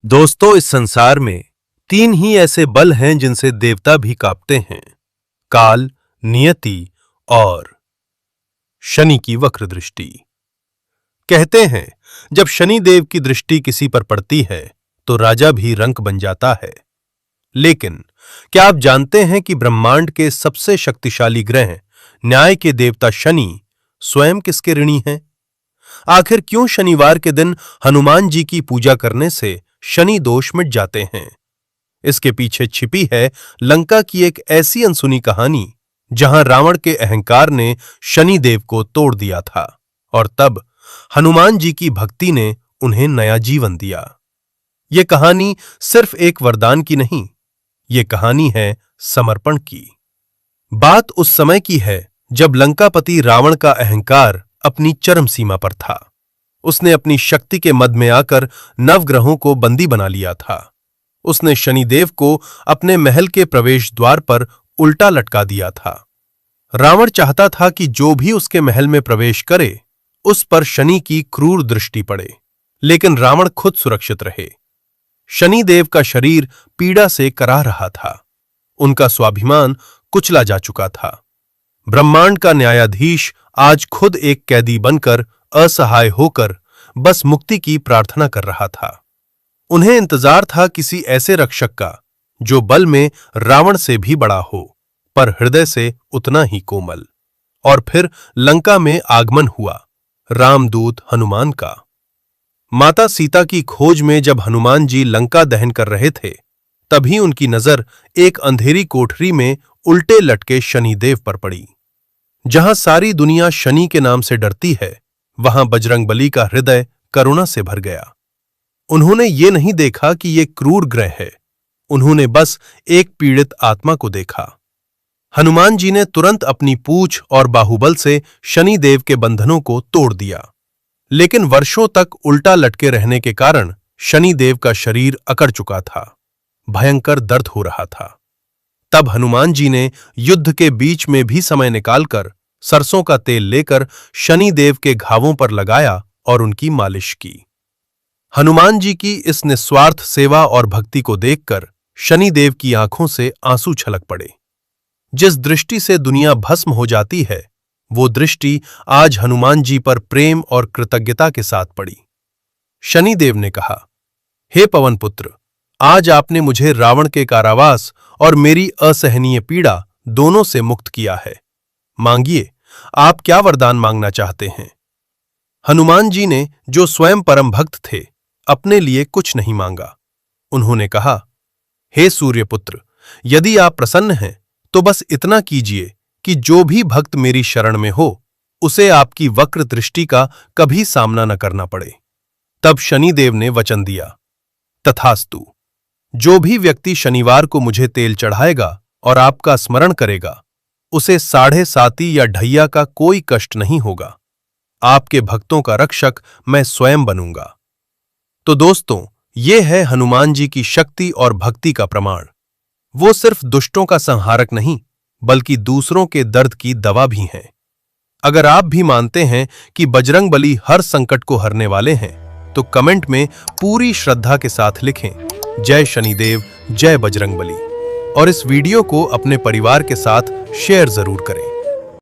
दोस्तों, इस संसार में तीन ही ऐसे बल हैं जिनसे देवता भी कांपते हैं। काल, नियति और शनि की वक्र दृष्टि। कहते हैं, जब शनि देव की दृष्टि किसी पर पड़ती है तो राजा भी रंक बन जाता है। लेकिन क्या आप जानते हैं कि ब्रह्मांड के सबसे शक्तिशाली ग्रह न्याय के देवता शनि स्वयं किसके ऋणी हैं? आखिर क्यों शनिवार के दिन हनुमान जी की पूजा करने से शनि दोष मिट जाते हैं? इसके पीछे छिपी है लंका की एक ऐसी अनसुनी कहानी जहां रावण के अहंकार ने शनि देव को तोड़ दिया था और तब हनुमान जी की भक्ति ने उन्हें नया जीवन दिया। यह कहानी सिर्फ एक वरदान की नहीं, यह कहानी है समर्पण की। बात उस समय की है जब लंकापति रावण का अहंकार अपनी चरम सीमा पर था। उसने अपनी शक्ति के मद में आकर नवग्रहों को बंदी बना लिया था। उसने शनिदेव को अपने महल के प्रवेश द्वार पर उल्टा लटका दिया था। रावण चाहता था कि जो भी उसके महल में प्रवेश करे उस पर शनि की क्रूर दृष्टि पड़े, लेकिन रावण खुद सुरक्षित रहे। शनिदेव का शरीर पीड़ा से कराह रहा था। उनका स्वाभिमान कुचला जा चुका था। ब्रह्मांड का न्यायाधीश आज खुद एक कैदी बनकर असहाय होकर बस मुक्ति की प्रार्थना कर रहा था। उन्हें इंतजार था किसी ऐसे रक्षक का जो बल में रावण से भी बड़ा हो, पर हृदय से उतना ही कोमल। और फिर लंका में आगमन हुआ रामदूत हनुमान का। माता सीता की खोज में जब हनुमान जी लंका दहन कर रहे थे, तभी उनकी नजर एक अंधेरी कोठरी में उल्टे लटके शनिदेव पर पड़ी। जहां सारी दुनिया शनि के नाम से डरती है, वहां बजरंगबली का हृदय करुणा से भर गया। उन्होंने ये नहीं देखा कि ये क्रूर ग्रह है, उन्होंने बस एक पीड़ित आत्मा को देखा। हनुमान जी ने तुरंत अपनी पूंछ और बाहुबल से शनिदेव के बंधनों को तोड़ दिया, लेकिन वर्षों तक उल्टा लटके रहने के कारण शनिदेव का शरीर अकड़ चुका था। भयंकर दर्द हो रहा था। तब हनुमान जी ने युद्ध के बीच में भी समय निकालकर सरसों का तेल लेकर शनिदेव के घावों पर लगाया और उनकी मालिश की। हनुमान जी की इस निस्वार्थ सेवा और भक्ति को देखकर शनिदेव की आंखों से आंसू छलक पड़े। जिस दृष्टि से दुनिया भस्म हो जाती है, वो दृष्टि आज हनुमान जी पर प्रेम और कृतज्ञता के साथ पड़ी। शनिदेव ने कहा, हे पवन पुत्र, आज आपने मुझे रावण के कारावास और मेरी असहनीय पीड़ा दोनों से मुक्त किया है। मांगिए, आप क्या वरदान मांगना चाहते हैं? हनुमान जी ने, जो स्वयं परम भक्त थे, अपने लिए कुछ नहीं मांगा। उन्होंने कहा, हे सूर्यपुत्र, यदि आप प्रसन्न हैं तो बस इतना कीजिए कि जो भी भक्त मेरी शरण में हो उसे आपकी वक्र दृष्टि का कभी सामना न करना पड़े। तब शनिदेव ने वचन दिया, तथास्तु। जो भी व्यक्ति शनिवार को मुझे तेल चढ़ाएगा और आपका स्मरण करेगा, उसे 7.5 या ढैया का कोई कष्ट नहीं होगा। आपके भक्तों का रक्षक मैं स्वयं बनूंगा। तो दोस्तों, ये है हनुमान जी की शक्ति और भक्ति का प्रमाण। वो सिर्फ दुष्टों का संहारक नहीं, बल्कि दूसरों के दर्द की दवा भी हैं। अगर आप भी मानते हैं कि बजरंगबली हर संकट को हरने वाले हैं, तो कमेंट में पूरी श्रद्धा के साथ लिखें, जय शनिदेव, जय बजरंगबली। और इस वीडियो को अपने परिवार के साथ शेयर जरूर करें।